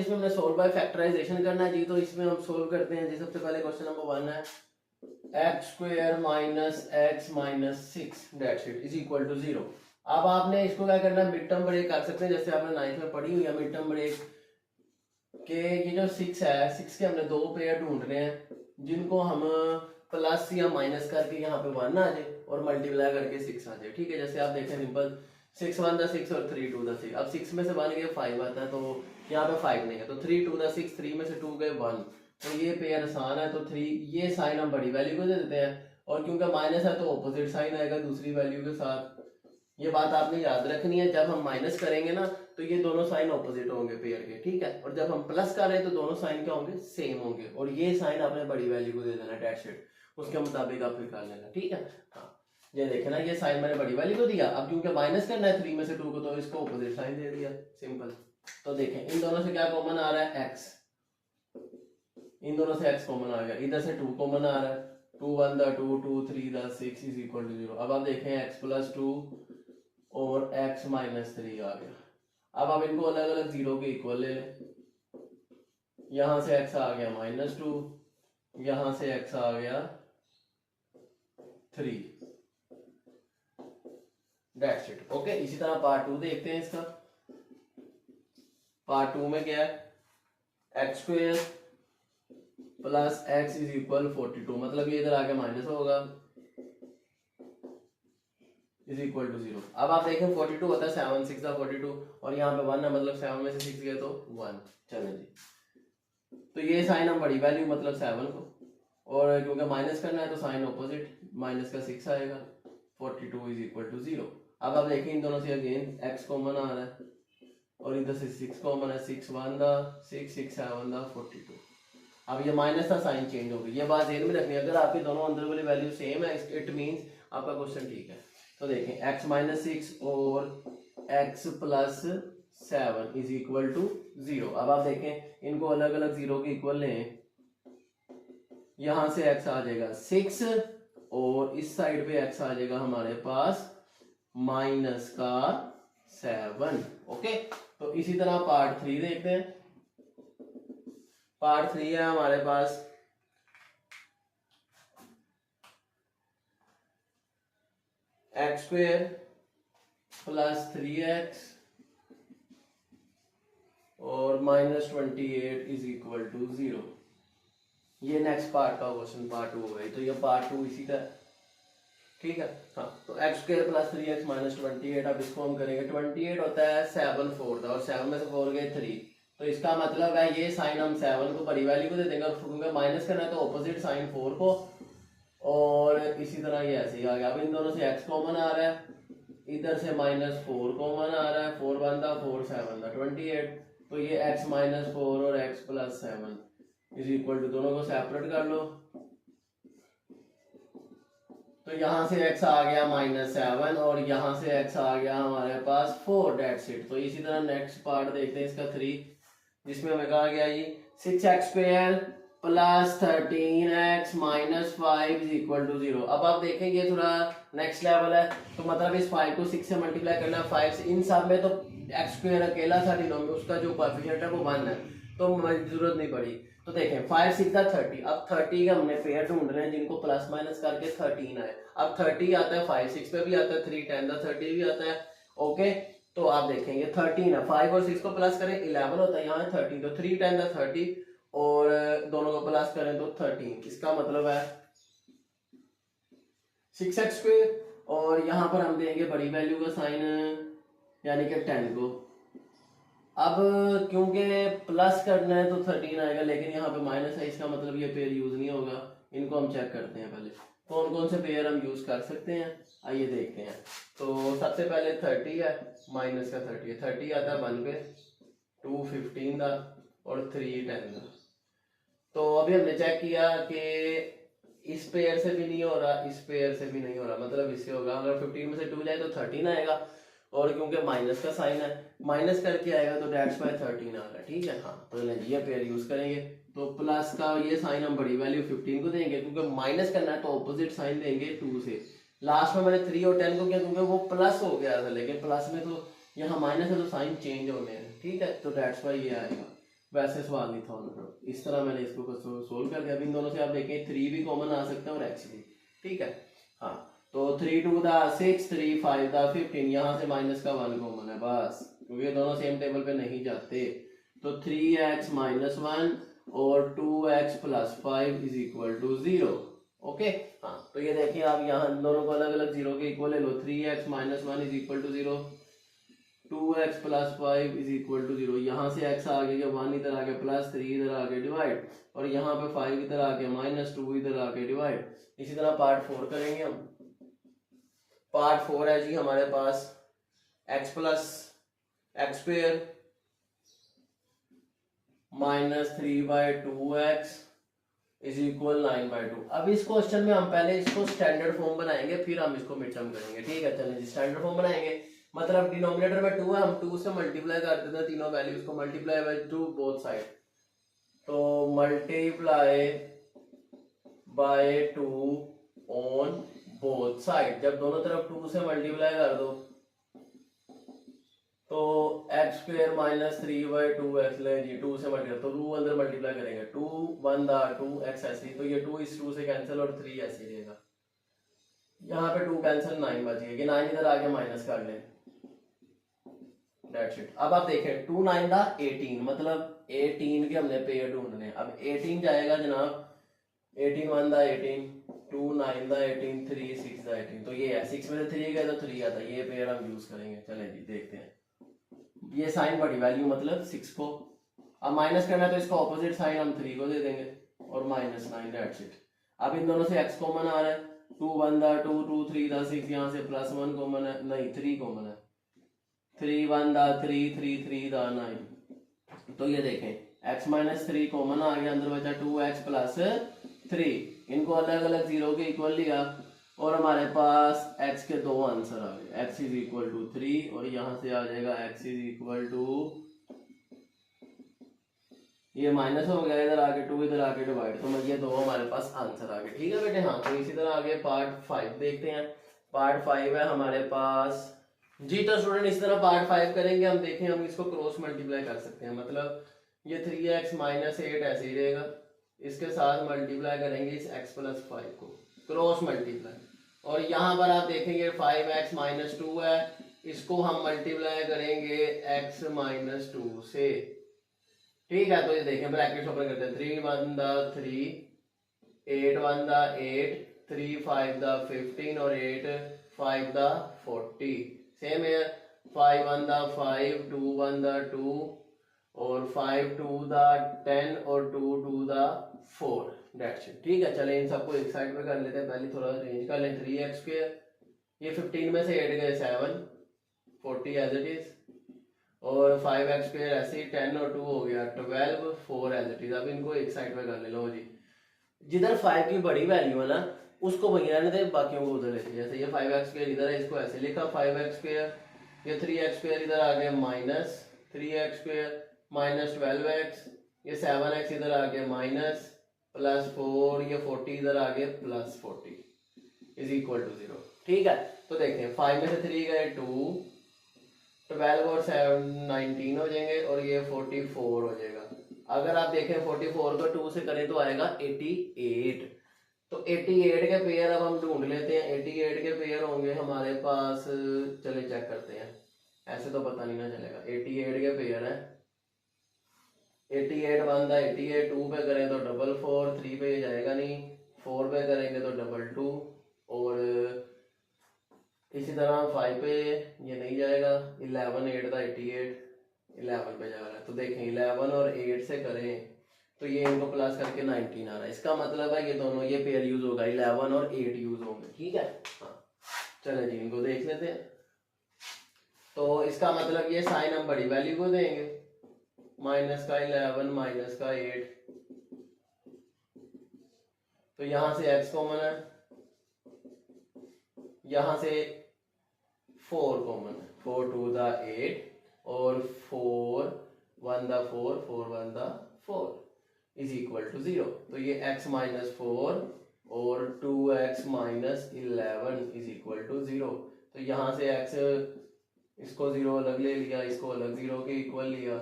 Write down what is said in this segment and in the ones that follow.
जिसमें हमने solve by factorization करना है जी, तो इसमें हम सोल्व करते हैं जी। सबसे पहले क्वेश्चन नंबर 1 है x square minus x minus 6 that's it is equal to 0। अब आपने इसको क्या करना है, मिड टर्म ब्रेक कर सकते हैं, जैसे आपने 9th में पढ़ी हुई है मिड टर्म ब्रेक के। ये जो 6 है, 6 के हमने दो पेयर ढूंढ रहे हैं जिनको हम प्लस या माइनस करके यहाँ पे 1 आ जाए और मल्टीप्लाई करके 6 आ जाए। ठीक है, जैसे आप देखें सिंपल 6 1 द 6 और 3 2 द 6। अब 6 में से 1 गया 5 आता है, तो यहाँ पे 5 नहीं है, तो 3 2 द 6, 3 में से 2 गए 1, तो ये पेयर आसान है। तो 3 ये साइन हम बड़ी वैल्यू को दे देते हैं, और क्योंकि माइनस है तो ऑपोजिट साइन आएगा दूसरी वैल्यू के साथ। ये बात आपने याद रखनी है, जब हम माइनस करेंगे ना तो ये दोनों साइन ऑपोजिट होंगे पेयर के। ठीक है, और जब हम प्लस कर रहे हैं तो दोनों साइन क्या होंगे, सेम होंगे, और ये साइन आपने बड़ी वैल्यू को दे देना डेट शीट, उसके मुताबिक आप फिर कर लेना। ठीक है, हाँ ये देखे ना, ये साइन मैंने बड़ी वैल्यू को दिया। अब क्योंकि माइनस करना है 3 में से 2 को, तो इसको ऑपोजिट साइन दे दिया, सिंपल। तो देखें इन दोनों से क्या कॉमन आ रहा है, एक्स, इन दोनों से एक्स कॉमन आ गया, इधर से 2 कॉमन आ रहा है, 2 1 the 2 2 3 the 6 is equal to 0। अब आप देखें एक्स प्लस 2 और x माइनस 3 आ गया। अब आप इनको अलग अलग 0 के इक्वल ले लें, यहां से x आ गया -2, यहां से x आ गया 3, दैट्स इट। ओके, इसी तरह पार्ट 2 देखते हैं इसका। पार्ट 2 में क्या है, x square plus x is equal 42, मतलब ये इधर आके माइनस होगा, इज इक्वल टू 0। अब आप देखें 42 होता है 7 6 का 42, और यहाँ पे 1 है, मतलब 7 में से 6 गए तो 1। चलें जी, तो ये साइन हम बड़ी वैल्यू मतलब 7 को, और क्योंकि माइनस करना है तो साइन ऑपोजिट, माइनस का 6 आएगा, 42 इज इक्वल टू 0। अब आप देखें इन दोनों से अगेन x कॉमन आ रहा है, और इधर से 6 कॉमन है, 6 1 द 6 6 7 द 42। अब ये माइनस का साइन चेंज हो गया, ये बात ध्यान में रखनी है। अगर आपके दोनों अंदर वाली वैल्यू सेम है, इट मींस आपका क्वेश्चन ठीक है। तो देखें x माइनस 6 और x plus 7 is equal to 0। अब आप देखें इनको अलग अलग 0 के इक्वल लें, यहां से x आ जाएगा 6, और इस साइड पे x आ जाएगा हमारे पास माइनस का 7। ओके, तो इसी तरह पार्ट 3 देखते हैं। पार्ट 3 है हमारे पास एक्स स्क्वायर प्लस 3x और -28 इज इक्वल टू 0। ये नेक्स्ट पार्ट का क्वेश्चन पार्ट 2 हो गई, तो ये पार्ट 2 इसी का। ठीक है, हाँ, तो x square plus 3x minus 28, अब इसको हम करेंगे, 28 होता है 7 4 और 7 में से 4 गए 3, तो इसका मतलब है ये साइन हम 7 को बड़ी वैल्यू को दे देंगे, और क्योंकि माइनस करना है तो ऑपोजिट साइन 4 को, और इसी तरह ये ऐसे ही आ गया। अब इन दोनों से x कॉमन आ रहा है, इधर से -4 कॉमन आ रहा है, 4 1 दा 4 7 दा 28, तो ये x -4 और x plus 7 is equal to, दोनों को सेपरेट कर लो, तो यहां से x आ गया -7 और यहां से x आ गया हमारे पास 4, दैट्स इट। तो इसी तरह नेक्स्ट पार्ट देखते हैं इसका 3, जिसमें हमें कहा गया ये 6x square plus 13x minus 5 is equal to 0। अब आप देखें ये थोड़ा नेक्स्ट लेवल है, तो मतलब इस 5 को 6 से मल्टीप्लाई करना है 5 से। इन सब में तो x स्क्वायर अकेला था डिनोमिनेटर, उसका जो कोएफिशिएंट है वो 1 है, तो जरूरत नहीं पड़ी। तो देखें 5 6 का 30, अब 30 का हमने पेयर ढूंढ रहे हैं जिनको प्लस माइनस करके 13 आए। अब 30 आता है 5 6 पे भी आता है, 3 10 का 30 भी आता है। ओके, तो आप देखेंगे 13 है, 5 और 6 को प्लस करें 11 होता है, यहाँ 30, तो 3 10 का 30 और दोनों को प्लस करें तो 13। इसका मतलब है 6x स्क्वायर, और यहाँ पर हम देंगे बड़ी वैल्यू का साइन, यानी कि 10 को। अब क्योंकि प्लस करना है तो 13 आएगा, लेकिन यहाँ पे माइनस है, इसका मतलब ये पेयर यूज नहीं होगा। इनको हम चेक करते हैं पहले कौन कौन से पेयर हम यूज कर सकते हैं, आइए देखते हैं। तो सबसे पहले 30 है, माइनस का 30 है, 30 आता है 1 पे, 2 15 का और 3 10 का। तो अभी हमने चेक किया कि इस पेयर से भी नहीं हो रहा, इस पेयर से भी नहीं हो रहा, मतलब इससे होगा। अगर 15 में से 2 जाए तो 13 आएगा, और क्योंकि माइनस का साइन है, माइनस करके आएगा तो डेट्स बाय 13 आ रहा है। ठीक है, हाँ, तो ये पेयर यूज करेंगे। तो प्लस का ये साइन हम बड़ी वैल्यू 15 को देंगे, क्योंकि माइनस करना है तो ऑपोजिट साइन देंगे 2 से। लास्ट में मैंने 3 और 10 को किया क्योंकि वो प्लस हो गया था, लेकिन प्लस में तो यहाँ माइनस है तो साइन चेंज होने हैं। ठीक है, तो डेट्स बाय ये आएगा वैसे सवाल नहीं था उनका, इस तरह मैंने इसको सोल्व कर दिया। अब इन दोनों से आप देखें 3 भी कॉमन आ सकता है और x भी, ठीक है। हाँ, तो 3 2 दा 6, 3 5 दा 15, यहाँ से माइनस का 1 कॉमन है बस, क्योंकि ये दोनों सेम टेबल पे नहीं जाते। तो 3x माइनस 1 और 2x plus 5 is equal to 0। Okay, हाँ, तो ये देखिए आप यहाँ दोनों को अलग अलग जीरो के इक्वल ले लो। 3x minus 1 is equal to 0, 2x plus 5 is equal to 0। यहाँ से x आ गया, 1 इधर आ गया, प्लस 3 इधर आ गया डिवाइड, और यहाँ पे 5 इधर आ गया, माइनस 2 इधर आ गया डिवाइड। इसी तरह पार्ट 4 करेंगे हम। पार्ट 4 है जी हमारे पास x plus x square minus 3/2x is equal 9/2। अब इस क्वेश्चन में हम पहले इसको स्टैंडर्ड फॉर्म बनाएंगे, फिर हम इसको मिड टर्म करेंगे, ठीक है। चलिए जी, स्टैंडर्ड फॉर्म बनाएंगे, मतलब डिनोमिनेटर में 2 है, हम 2 से मल्टीप्लाई कर देते हैं तीनों वैल्यूज को, मल्टीप्लाई बाय 2 बोथ साइड। तो multiply by 2 on both side, जब दोनों तरफ 2 से मल्टीप्लाई कर दो तो एक्स स्क्वायर माइनस 3/2x ले जी, 2 से मल्टीप्लाई, तो 2 अंदर मल्टीप्लाई करेंगे, 2 1 दा 2x ऐसे, तो ये 2 इस 2 से कैंसिल और 3 ऐसे रहेगा, यहाँ पे 2 कैंसिल 9 बच गया, 9 इधर आगे माइनस कर लें, दैट्स इट। अब आप देखें 2 9 दा 18, मतलब 18 के हमने पेयर ढूंढने। अब 18 जाएगा जनाब, 18 1 दा 18, 2 9 दा 18, 3 6 दा 18, तो ये है 6 में से 3 गए तो 3 आता है, ये पेयर हम यूज करेंगे। चलें जी देखते हैं, ये साइन बड़ी वैल्यू मतलब 6 को, अब माइनस करना है तो इसका ऑपोजिट साइन हम 3 को दे देंगे और माइनस 9, दैट्स इट। अब इन दोनों से x कॉमन आ रहा है, 2 1 दा 2, 2 3 दा 6, यहाँ से प्लस 1 कॉमन है, नहीं 3 कॉमन है, 3 1 दा 3, 3 3 दा 9। तो ये देखें x माइनस 3 कॉमन आ गया, अंदर बचा 2x प्लस 3, इनको अलग अलग जीरो के इक्वल लिया और हमारे पास x के दो आंसर आ गए, x इज इक्वल टू 3 और यहाँ से आ जाएगा x इज इक्वल टू, ये माइनस हो गया, इधर आके 2 इधर आके डिवाइड, तो ये दो हमारे पास आंसर आ गए, ठीक है बेटे। हाँ, तो इसी तरह आगे पार्ट 5 देखते हैं। पार्ट 5 है हमारे पास जी, तो स्टूडेंट इस तरह पार्ट 5 करेंगे हम, देखें हम इसको क्रॉस मल्टीप्लाई कर सकते हैं, मतलब ये 3x माइनस 8 ऐसे ही रहेगा, इसके साथ मल्टीप्लाई करेंगे इस x प्लस 5 को, क्रॉस मल्टीप्लाई, और यहाँ पर आप देखेंगे 5x माइनस 2 है, इसको हम मल्टीप्लाई करेंगे x माइनस 2 से, ठीक है। तो ये देखें ब्रैकेट्स ओपन करते हैं, 3 1 दा 3, 8 1 दा 8, 3 5 दा 15 और 8 5 दा 40, सेम है, 5 1 दा 5, 2 1 दा 2 और 5 2 दा 10 और 2 2 दा 4, दैट्स इट, ठीक है। चलें इन सबको एक साइड पे कर लेते हैं, पहले थोड़ा चेंज कर लें। 3x स्क्वायर, ये 15 में से 8 गए 7, 40 एज इट इज, और 5x स्क्वायर ऐसे ही 10 और 2 हो गया 12, 4 एज इट इज। अब इनको एक साइड पे कर ले लो जी, जिधर 5 की बड़ी वैल्यू है ना उसको वहीं रहने दे, बाकियों को उधर लेते, जैसे ये 5x स्क्वायर इधर है, इसको ऐसे लिखा 5x स्क्वायर, ये 3x स्क्वायर इधर आ गया minus 3x square minus 12x, ये 7x इधर आ गया माइनस प्लस 4, ये 40 इधर आ गया प्लस 40 इज इक्वल टू 0, ठीक है। तो देखें 5 में से 3 गए 2, 12 और 7 19 हो जाएंगे और ये 44 हो जाएगा। अगर आप देखें 44 को 2 से करें तो आएगा 88, तो 88 के पेयर अब हम ढूंढ लेते हैं। 88 के पेयर होंगे हमारे पास, चले चेक करते हैं, ऐसे तो पता नहीं ना चलेगा। 88 के पेयर है, 88 1 दा 88, 2 पे करें तो 44, 3 पे जाएगा नहीं, 4 पे करेंगे तो 22 और इसी तरह 5 पे ये नहीं जाएगा, 11 8 दा 88, 11 पे जा रहा है। तो देखें 11 और 8 से करें तो ये इनको प्लस करके 19 आ रहा है, इसका मतलब है ये दोनों ये पेयर यूज होगा, 11 और 8 यूज होंगे, ठीक है। हाँ चले जी इनको देख लेते हैं। तो इसका मतलब ये साइन हम बड़ी वैल्यू को देंगे, माइनस का 11 माइनस का 8, तो यहां से x कॉमन है, यहां से 4 कॉमन है, 4 2 दा 8 और 4 1 दा 4, 4 1 दा 4 इज इक्वल टू 0। तो ये x माइनस 4 और 2x minus 11 is equal to 0। तो यहाँ से x, इसको 0 अलग ले लिया, इसको अलग 0 के इक्वल लिया,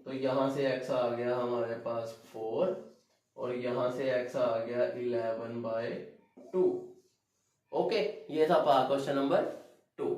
तो यहाँ से x आ गया हमारे पास 4 और यहाँ से x आ गया 11/2। ओके, ये था क्वेश्चन नंबर 2।